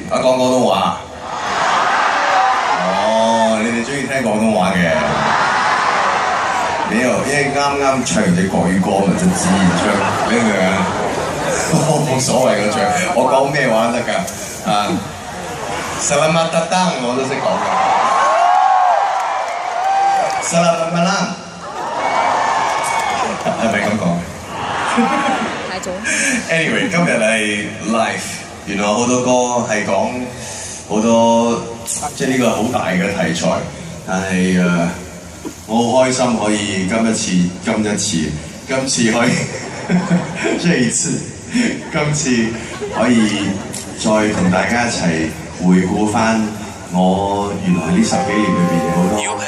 講廣東話。哦，你哋中意聽廣東話嘅？你又因為啱啱唱完隻國語歌咪就自然唱，你明唔明啊？我冇所謂嘅唱，我講咩話都得㗎。啊 ，Selamat datang 我都識講嘅。Selamat malam 係咪咁講？太早。Anyway， 今日係 live， 原來好多歌係講好多，即係呢個好大嘅題材，但係我好開心可以今次可以這一次，今次可以再同大家一齊回顧返我原來呢10幾年裏邊好多。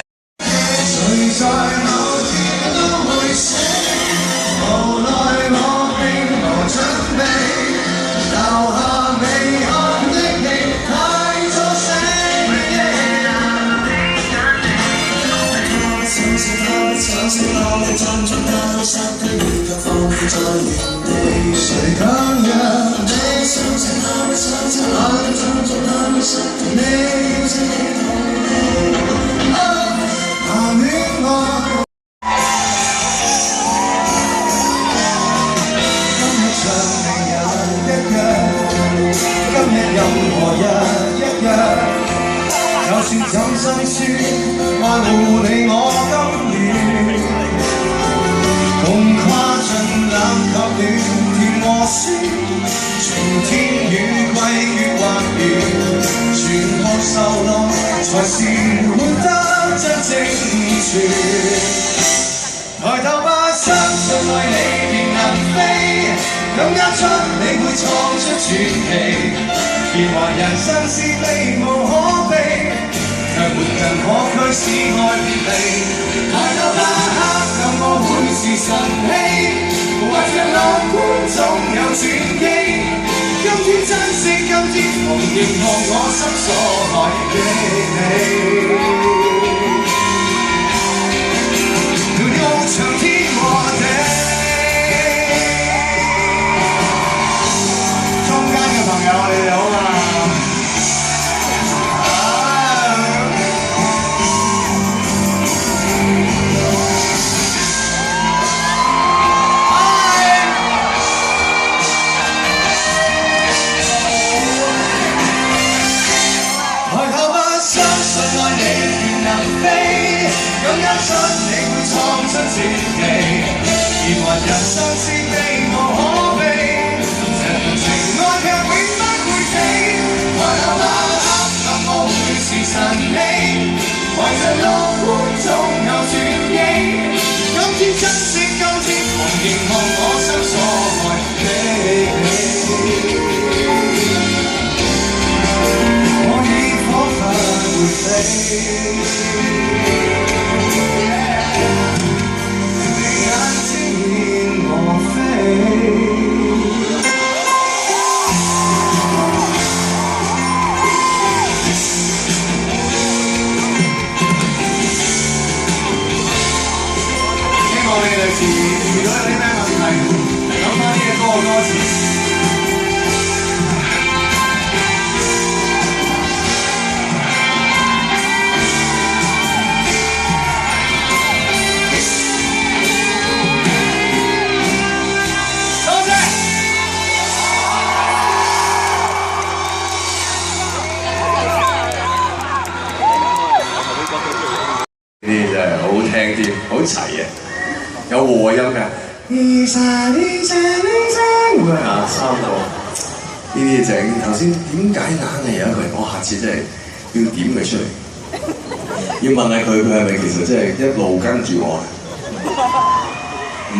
要問下佢係咪其實真係一路跟住我？